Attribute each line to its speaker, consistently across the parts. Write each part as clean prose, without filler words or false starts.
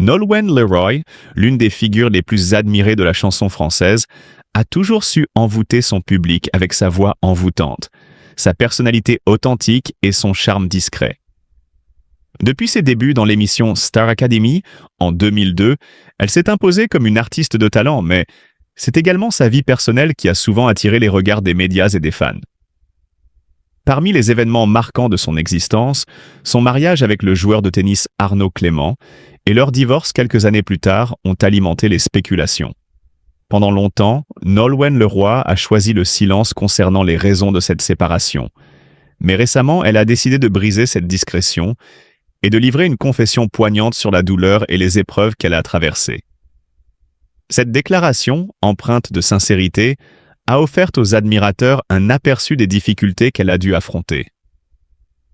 Speaker 1: Nolwenn Leroy, l'une des figures les plus admirées de la chanson française, a toujours su envoûter son public avec sa voix envoûtante, sa personnalité authentique et son charme discret. Depuis ses débuts dans l'émission Star Academy, en 2002, elle s'est imposée comme une artiste de talent, mais c'est également sa vie personnelle qui a souvent attiré les regards des médias et des fans. Parmi les événements marquants de son existence, son mariage avec le joueur de tennis Arnaud Clément et leur divorce quelques années plus tard ont alimenté les spéculations. Pendant longtemps, Nolwenn Leroy a choisi le silence concernant les raisons de cette séparation. Mais récemment, elle a décidé de briser cette discrétion et de livrer une confession poignante sur la douleur et les épreuves qu'elle a traversées. Cette déclaration, empreinte de sincérité, a offert aux admirateurs un aperçu des difficultés qu'elle a dû affronter.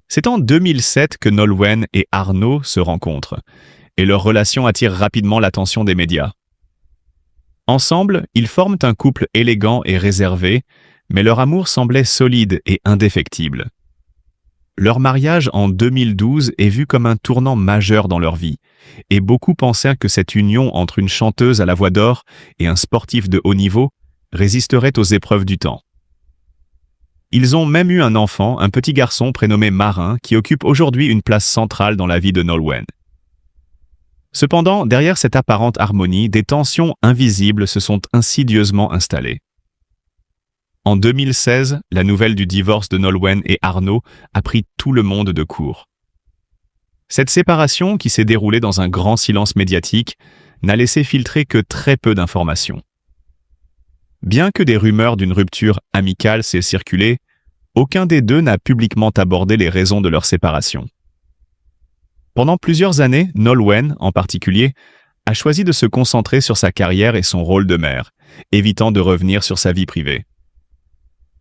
Speaker 1: C'est en 2007 que Nolwenn et Arnaud se rencontrent, et leur relation attire rapidement l'attention des médias. Ensemble, ils forment un couple élégant et réservé, mais leur amour semblait solide et indéfectible. Leur mariage en 2012 est vu comme un tournant majeur dans leur vie, et beaucoup pensaient que cette union entre une chanteuse à la voix d'or et un sportif de haut niveau résisterait aux épreuves du temps. Ils ont même eu un enfant, un petit garçon prénommé Marin, qui occupe aujourd'hui une place centrale dans la vie de Nolwenn. Cependant, derrière cette apparente harmonie, des tensions invisibles se sont insidieusement installées. En 2016, la nouvelle du divorce de Nolwenn et Arnaud a pris tout le monde de court. Cette séparation, qui s'est déroulée dans un grand silence médiatique, n'a laissé filtrer que très peu d'informations. Bien que des rumeurs d'une rupture amicale s'aient circulé, aucun des deux n'a publiquement abordé les raisons de leur séparation. Pendant plusieurs années, Nolwenn, en particulier, a choisi de se concentrer sur sa carrière et son rôle de mère, évitant de revenir sur sa vie privée.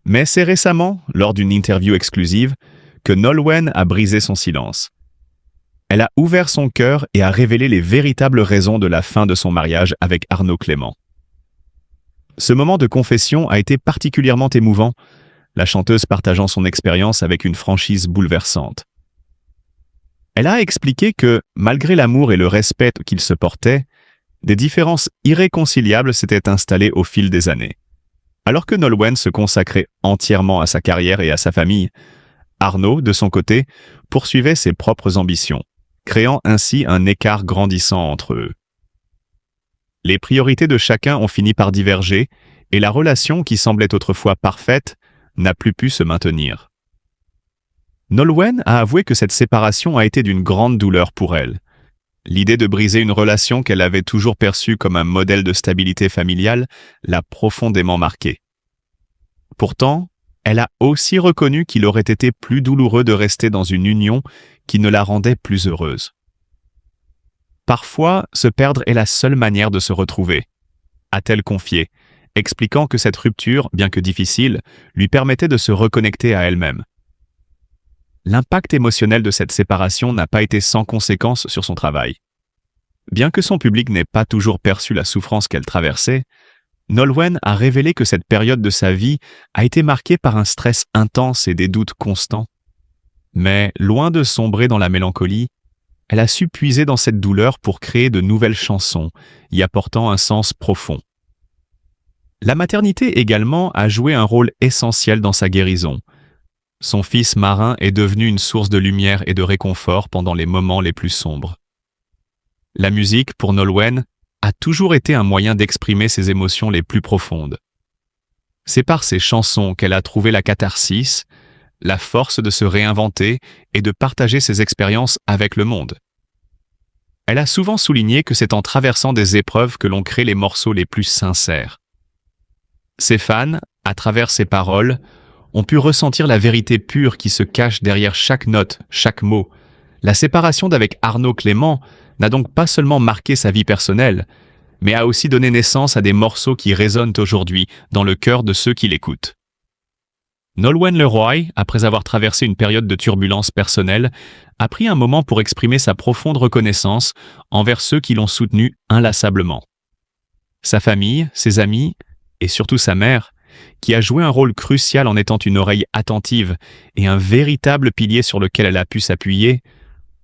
Speaker 1: Mais c'est récemment, lors d'une interview exclusive, que Nolwenn a brisé son silence. Elle a ouvert son cœur et a révélé les véritables raisons de la fin de son mariage avec Arnaud Clément. Ce moment de confession a été particulièrement émouvant, la chanteuse partageant son expérience avec une franchise bouleversante. Elle a expliqué que, malgré l'amour et le respect qu'ils se portaient, des différences irréconciliables s'étaient installées au fil des années. Alors que Nolwenn se consacrait entièrement à sa carrière et à sa famille, Arnaud, de son côté, poursuivait ses propres ambitions, créant ainsi un écart grandissant entre eux. Les priorités de chacun ont fini par diverger et la relation qui semblait autrefois parfaite n'a plus pu se maintenir. Nolwenn a avoué que cette séparation a été d'une grande douleur pour elle. L'idée de briser une relation qu'elle avait toujours perçue comme un modèle de stabilité familiale l'a profondément marquée. Pourtant, elle a aussi reconnu qu'il aurait été plus douloureux de rester dans une union qui ne la rendait plus heureuse. Parfois, se perdre est la seule manière de se retrouver, a-t-elle confié, expliquant que cette rupture, bien que difficile, lui permettait de se reconnecter à elle-même. L'impact émotionnel de cette séparation n'a pas été sans conséquence sur son travail. Bien que son public n'ait pas toujours perçu la souffrance qu'elle traversait, Nolwenn a révélé que cette période de sa vie a été marquée par un stress intense et des doutes constants. Mais, loin de sombrer dans la mélancolie, elle a su puiser dans cette douleur pour créer de nouvelles chansons, y apportant un sens profond. La maternité également a joué un rôle essentiel dans sa guérison. Son fils Marin est devenu une source de lumière et de réconfort pendant les moments les plus sombres. La musique, pour Nolwenn, a toujours été un moyen d'exprimer ses émotions les plus profondes. C'est par ses chansons qu'elle a trouvé la catharsis, la force de se réinventer et de partager ses expériences avec le monde. Elle a souvent souligné que c'est en traversant des épreuves que l'on crée les morceaux les plus sincères. Ses fans, à travers ses paroles, ont pu ressentir la vérité pure qui se cache derrière chaque note, chaque mot. La séparation d'avec Arnaud Clément n'a donc pas seulement marqué sa vie personnelle, mais a aussi donné naissance à des morceaux qui résonnent aujourd'hui dans le cœur de ceux qui l'écoutent. Nolwenn Leroy, après avoir traversé une période de turbulence personnelle, a pris un moment pour exprimer sa profonde reconnaissance envers ceux qui l'ont soutenue inlassablement. Sa famille, ses amis et surtout sa mère, qui a joué un rôle crucial en étant une oreille attentive et un véritable pilier sur lequel elle a pu s'appuyer,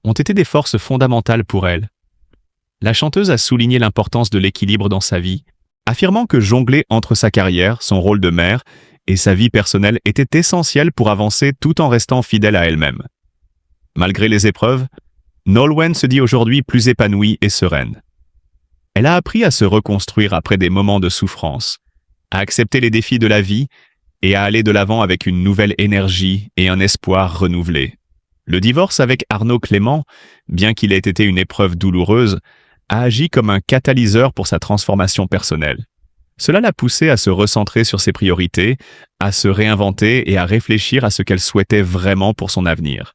Speaker 1: ont été des forces fondamentales pour elle. La chanteuse a souligné l'importance de l'équilibre dans sa vie, affirmant que jongler entre sa carrière, son rôle de mère et sa vie personnelle était essentiel pour avancer tout en restant fidèle à elle-même. Malgré les épreuves, Nolwenn se dit aujourd'hui plus épanouie et sereine. Elle a appris à se reconstruire après des moments de souffrance, à accepter les défis de la vie et à aller de l'avant avec une nouvelle énergie et un espoir renouvelé. Le divorce avec Arnaud Clément, bien qu'il ait été une épreuve douloureuse, a agi comme un catalyseur pour sa transformation personnelle. Cela l'a poussée à se recentrer sur ses priorités, à se réinventer et à réfléchir à ce qu'elle souhaitait vraiment pour son avenir.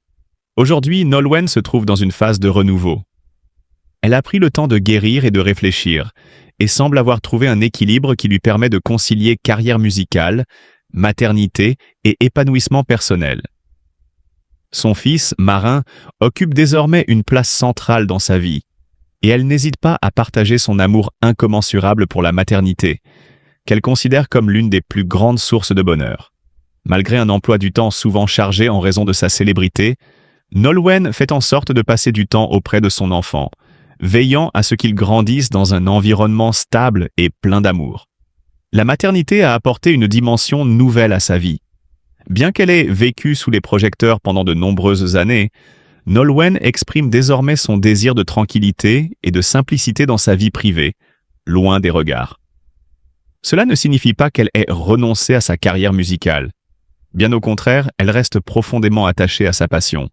Speaker 1: Aujourd'hui, Nolwenn se trouve dans une phase de renouveau. Elle a pris le temps de guérir et de réfléchir, et semble avoir trouvé un équilibre qui lui permet de concilier carrière musicale, maternité et épanouissement personnel. Son fils, Marin, occupe désormais une place centrale dans sa vie, et elle n'hésite pas à partager son amour incommensurable pour la maternité, qu'elle considère comme l'une des plus grandes sources de bonheur. Malgré un emploi du temps souvent chargé en raison de sa célébrité, Nolwenn fait en sorte de passer du temps auprès de son enfant, veillant à ce qu'il grandisse dans un environnement stable et plein d'amour. La maternité a apporté une dimension nouvelle à sa vie. Bien qu'elle ait vécu sous les projecteurs pendant de nombreuses années, Nolwenn exprime désormais son désir de tranquillité et de simplicité dans sa vie privée, loin des regards. Cela ne signifie pas qu'elle ait renoncé à sa carrière musicale. Bien au contraire, elle reste profondément attachée à sa passion,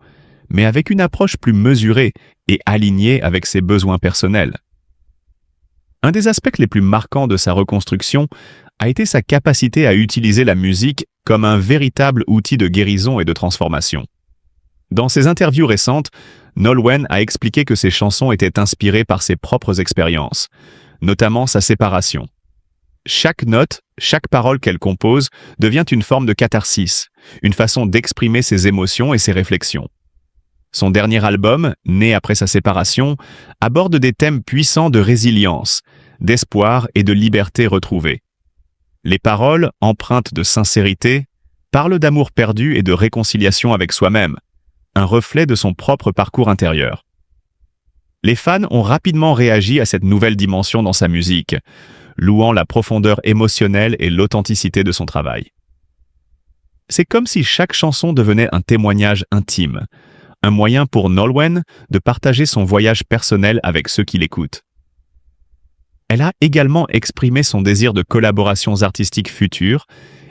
Speaker 1: mais avec une approche plus mesurée et alignée avec ses besoins personnels. Un des aspects les plus marquants de sa reconstruction a été sa capacité à utiliser la musique comme un véritable outil de guérison et de transformation. Dans ses interviews récentes, Nolwenn a expliqué que ses chansons étaient inspirées par ses propres expériences, notamment sa séparation. Chaque note, chaque parole qu'elle compose devient une forme de catharsis, une façon d'exprimer ses émotions et ses réflexions. Son dernier album, né après sa séparation, aborde des thèmes puissants de résilience, d'espoir et de liberté retrouvée. Les paroles, empreintes de sincérité, parlent d'amour perdu et de réconciliation avec soi-même, un reflet de son propre parcours intérieur. Les fans ont rapidement réagi à cette nouvelle dimension dans sa musique, louant la profondeur émotionnelle et l'authenticité de son travail. C'est comme si chaque chanson devenait un témoignage intime, un moyen pour Nolwenn de partager son voyage personnel avec ceux qui l'écoutent. Elle a également exprimé son désir de collaborations artistiques futures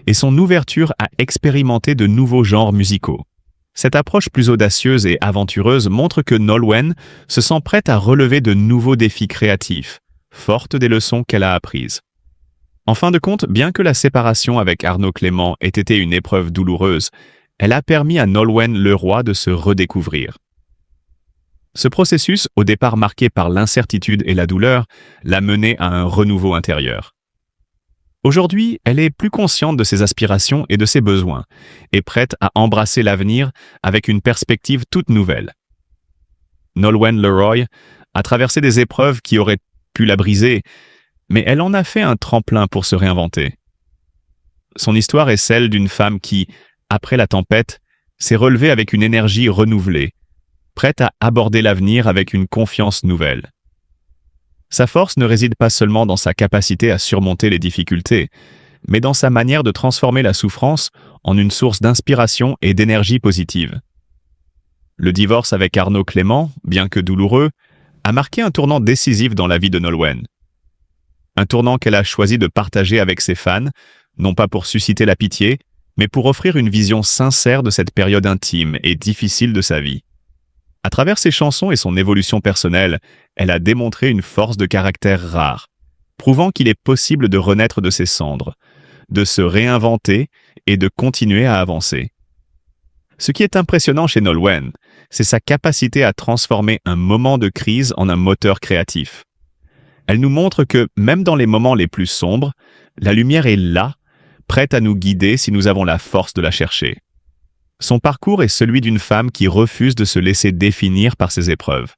Speaker 1: et son ouverture à expérimenter de nouveaux genres musicaux. Cette approche plus audacieuse et aventureuse montre que Nolwenn se sent prête à relever de nouveaux défis créatifs, forte des leçons qu'elle a apprises. En fin de compte, bien que la séparation avec Arnaud Clément ait été une épreuve douloureuse, elle a permis à Nolwenn Leroy de se redécouvrir. Ce processus, au départ marqué par l'incertitude et la douleur, l'a menée à un renouveau intérieur. Aujourd'hui, elle est plus consciente de ses aspirations et de ses besoins, et prête à embrasser l'avenir avec une perspective toute nouvelle. Nolwenn Leroy a traversé des épreuves qui auraient pu la briser, mais elle en a fait un tremplin pour se réinventer. Son histoire est celle d'une femme qui, après la tempête, s'est relevée avec une énergie renouvelée, prête à aborder l'avenir avec une confiance nouvelle. Sa force ne réside pas seulement dans sa capacité à surmonter les difficultés, mais dans sa manière de transformer la souffrance en une source d'inspiration et d'énergie positive. Le divorce avec Arnaud Clément, bien que douloureux, a marqué un tournant décisif dans la vie de Nolwenn. Un tournant qu'elle a choisi de partager avec ses fans, non pas pour susciter la pitié, mais pour offrir une vision sincère de cette période intime et difficile de sa vie. À travers ses chansons et son évolution personnelle, elle a démontré une force de caractère rare, prouvant qu'il est possible de renaître de ses cendres, de se réinventer et de continuer à avancer. Ce qui est impressionnant chez Nolwenn, c'est sa capacité à transformer un moment de crise en un moteur créatif. Elle nous montre que, même dans les moments les plus sombres, la lumière est là, prête à nous guider si nous avons la force de la chercher. Son parcours est celui d'une femme qui refuse de se laisser définir par ses épreuves.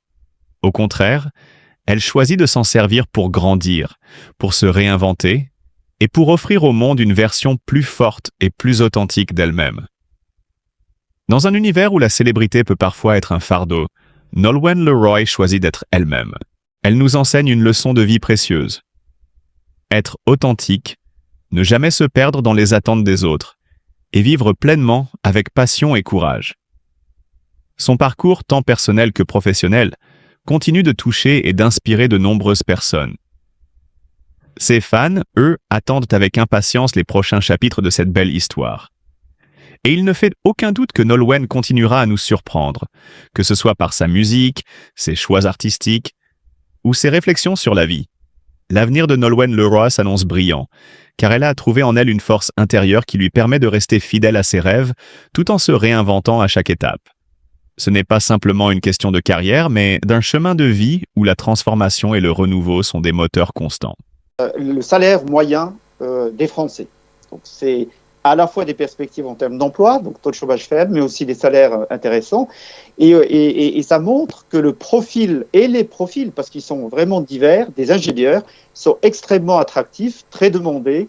Speaker 1: Au contraire, elle choisit de s'en servir pour grandir, pour se réinventer et pour offrir au monde une version plus forte et plus authentique d'elle-même. Dans un univers où la célébrité peut parfois être un fardeau, Nolwenn Leroy choisit d'être elle-même. Elle nous enseigne une leçon de vie précieuse. Être authentique, ne jamais se perdre dans les attentes des autres, et vivre pleinement avec passion et courage. Son parcours, tant personnel que professionnel, continue de toucher et d'inspirer de nombreuses personnes. Ses fans, eux, attendent avec impatience les prochains chapitres de cette belle histoire. Et il ne fait aucun doute que Nolwenn continuera à nous surprendre, que ce soit par sa musique, ses choix artistiques ou ses réflexions sur la vie. L'avenir de Nolwenn Leroy s'annonce brillant, car elle a trouvé en elle une force intérieure qui lui permet de rester fidèle à ses rêves, tout en se réinventant à chaque étape. Ce n'est pas simplement une question de carrière, mais d'un chemin de vie où la transformation et le renouveau sont des moteurs constants.
Speaker 2: Le salaire moyen des Français. Donc c'est à la fois des perspectives en termes d'emploi, donc taux de chômage faible, mais aussi des salaires intéressants. Et ça montre que le profil et les profils, parce qu'ils sont vraiment divers, des ingénieurs, sont extrêmement attractifs, très demandés.